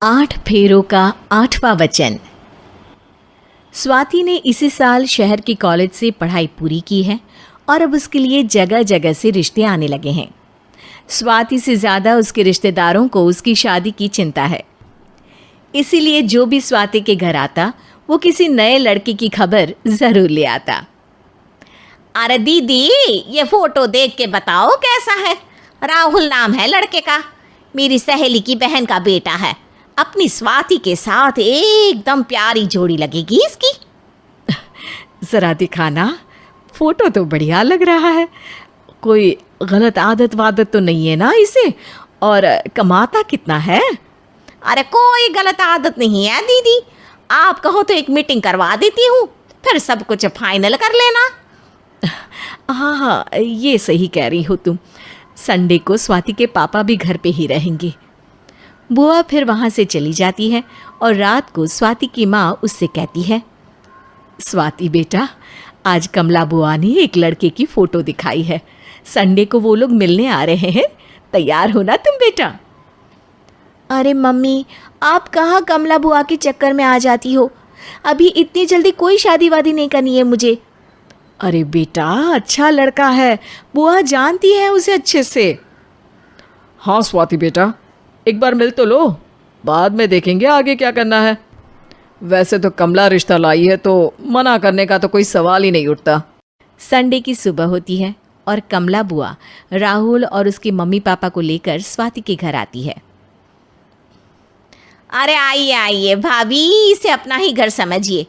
8 फेरों का 8वां वचन। स्वाति ने इसी साल शहर के कॉलेज से पढ़ाई पूरी की है और अब उसके लिए जगह जगह से रिश्ते आने लगे हैं। स्वाति से ज़्यादा उसके रिश्तेदारों को उसकी शादी की चिंता है, इसीलिए जो भी स्वाति के घर आता वो किसी नए लड़के की खबर ज़रूर ले आता। अरे दीदी, ये फोटो देख के बताओ कैसा है। राहुल नाम है लड़के का, मेरी सहेली की बहन का बेटा है। अपनी स्वाति के साथ एकदम प्यारी जोड़ी लगेगी इसकी। ज़रा दिखाना, फोटो तो बढ़िया लग रहा है। कोई गलत आदत वादत तो नहीं है ना इसे? और कमाता कितना है? अरे कोई गलत आदत नहीं है दीदी, आप कहो तो एक मीटिंग करवा देती हूँ, फिर सब कुछ फाइनल कर लेना। हाँ हाँ, ये सही कह रही हो तुम। संडे को स्वाति के पापा भी घर पे ही रहेंगे। बुआ फिर वहाँ से चली जाती है और रात को स्वाति की माँ उससे कहती है, स्वाति बेटा, आज कमला बुआ ने एक लड़के की फ़ोटो दिखाई है। संडे को वो लोग मिलने आ रहे हैं, तैयार हो ना तुम बेटा? अरे मम्मी, आप कहाँ कमला बुआ के चक्कर में आ जाती हो? अभी इतनी जल्दी कोई शादी वादी नहीं करनी है मुझे। अरे बेटा, अच्छा लड़का है, बुआ जानती है उसे अच्छे से। हाँ स्वाति बेटा, एक बार मिल तो लो, बाद में देखेंगे आगे क्या करना है। वैसे तो कमला रिश्ता लाई है तो मना करने का तो कोई सवाल ही नहीं उठता। संडे की सुबह होती है और कमला बुआ राहुल और उसके मम्मी पापा को लेकर स्वाति के घर आती है। अरे आइए आइए भाभी, इसे अपना ही घर समझिए,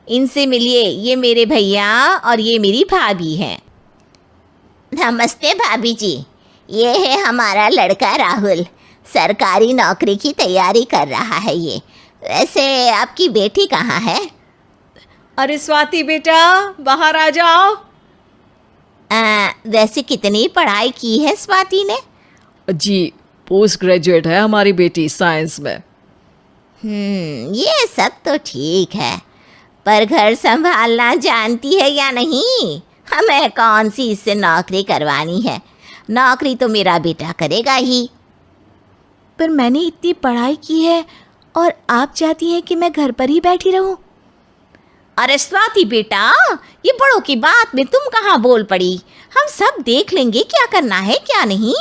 इनसे मिलिए। ये मेरे भैया और ये मेरी भाभी हैं। नमस्ते भाभी जी, ये है हमारा लड़का राहुल, सरकारी नौकरी की तैयारी कर रहा है ये। वैसे आपकी बेटी कहाँ है? अरे स्वाति बेटा, बाहर आ जाओ। वैसे कितनी पढ़ाई की है स्वाति ने? जी, पोस्ट ग्रेजुएट है हमारी बेटी साइंस में। ये सब तो ठीक है, पर घर संभालना जानती है या नहीं? हमें कौन सी इससे नौकरी करवानी है, नौकरी तो मेरा बेटा करेगा ही। पर मैंने इतनी पढ़ाई की है और आप चाहती हैं कि मैं घर पर ही बैठी रहूं? अरे स्वाति बेटा, ये बड़ों की बात में तुम कहाँ बोल पड़ी? हम सब देख लेंगे क्या करना है क्या नहीं।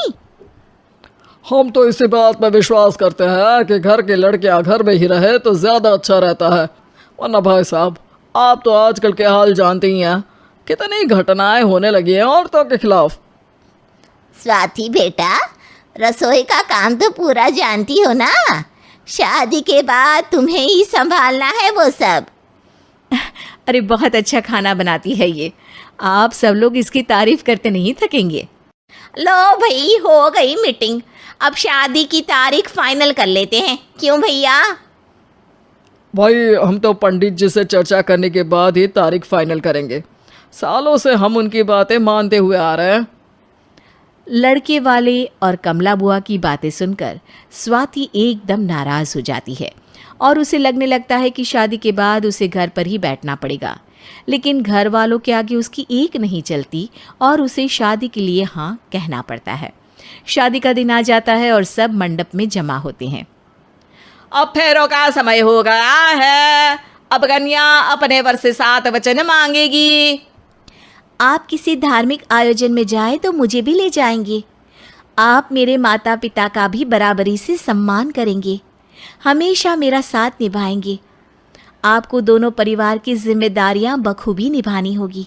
हम तो इसी बात पर विश्वास करते हैं कि घर के लड़कियां घर में ही रहे तो ज़्यादा अच्छा रहता है, वरना भाई साहब आप तो आजकल के हाल जानते ही हैं, कितनी घटनाएं होने लगी हैं औरतों के खिलाफ। स्वाति बेटा, रसोई का काम तो पूरा जानती हो ना? शादी के बाद तुम्हें ही संभालना है वो सब। अरे बहुत अच्छा खाना बनाती है ये, आप सब लोग इसकी तारीफ करते नहीं थकेंगे। लो भाई, हो गई मीटिंग, अब शादी की तारीख फाइनल कर लेते हैं, क्यों भैया? भाई हम तो पंडित जी से चर्चा करने के बाद ही तारीख फाइनल करेंगे, सालों से हम उनकी बातें मानते हुए आ रहे हैं। लड़के वाले और कमला बुआ की बातें सुनकर स्वाति एकदम नाराज़ हो जाती है और उसे लगने लगता है कि शादी के बाद उसे घर पर ही बैठना पड़ेगा। लेकिन घर वालों के आगे उसकी एक नहीं चलती और उसे शादी के लिए हाँ कहना पड़ता है। शादी का दिन आ जाता है और सब मंडप में जमा होते हैं। अब फेरों का समय हो गया है, अब कन्या अपने वर से 7 वचन मांगेगी। आप किसी धार्मिक आयोजन में जाएं तो मुझे भी ले जाएंगे। आप मेरे माता पिता का भी बराबरी से सम्मान करेंगे, हमेशा मेरा साथ निभाएंगे। आपको दोनों परिवार की जिम्मेदारियां बखूबी निभानी होगी।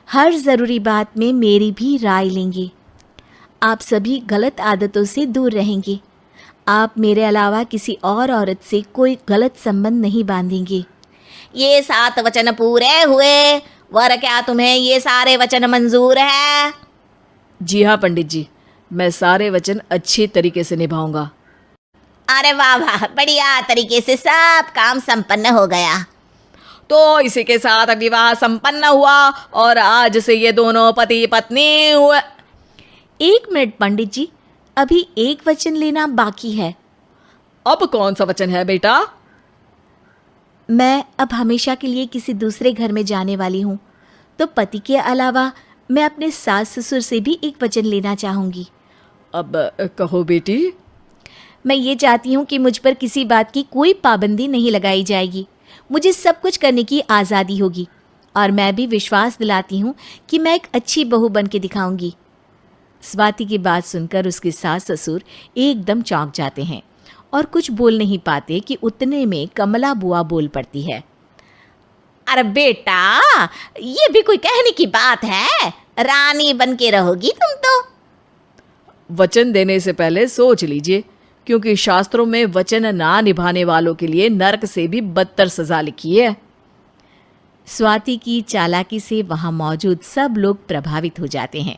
हर ज़रूरी बात में मेरी भी राय लेंगे। आप सभी गलत आदतों से दूर रहेंगे। आप मेरे अलावा किसी और औरत से कोई गलत संबंध नहीं बांधेंगे। ये 7 वचन पूरे हुए, वर क्या तुम्हें ये सारे वचन मंजूर है? जी हाँ पंडित जी, मैं सारे वचन अच्छे तरीके से निभाऊंगा। अरे वाह वाह, बढ़िया तरीके से सब काम संपन्न हो गया। तो इसी के साथ विवाह संपन्न हुआ और आज से ये दोनों पति पत्नी हुए। 1 मिनट पंडित जी, अभी एक वचन लेना बाकी है। अब कौन सा वचन है बेटा? मैं अब हमेशा के लिए किसी दूसरे घर में जाने वाली हूँ, तो पति के अलावा मैं अपने सास ससुर से भी एक वचन लेना चाहूँगी। अब कहो बेटी। मैं ये चाहती हूँ कि मुझ पर किसी बात की कोई पाबंदी नहीं लगाई जाएगी। मुझे सब कुछ करने की आज़ादी होगी और मैं भी विश्वास दिलाती हूँ कि मैं एक अच्छी बहू बन के दिखाऊंगी। स्वाति की बात सुनकर उसके सास ससुर एकदम चौंक जाते हैं और कुछ बोल नहीं पाते कि उतने में कमला बुआ बोल पड़ती है। अरे बेटा, ये भी कोई कहने की बात है? रानी बन के रहोगी तुम तो। वचन देने से पहले सोच लीजिए, क्योंकि शास्त्रों में वचन ना निभाने वालों के लिए नरक से भी बदतर सजा लिखी है। स्वाति की चालाकी से वहाँ मौजूद सब लोग प्रभावित हो जाते हैं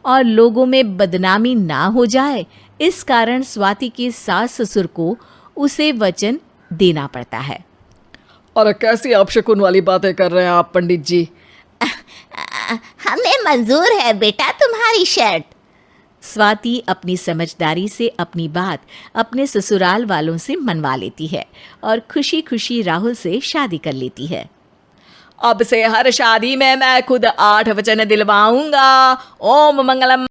और लोगों में बदनामी ना हो जाए, इस कारण स्वाति के सास ससुर को उसे वचन देना पड़ता है। और कैसी अपशकुन वाली बातें कर रहे हैं आप पंडित जी? हमें मंजूर है बेटा तुम्हारी शर्त। स्वाति अपनी समझदारी से अपनी बात अपने ससुराल वालों से मनवा लेती है और खुशी खुशी राहुल से शादी कर लेती है। अब से हर शादी में मैं खुद 8 वचन दिलवाऊंगा। ओम मंगलम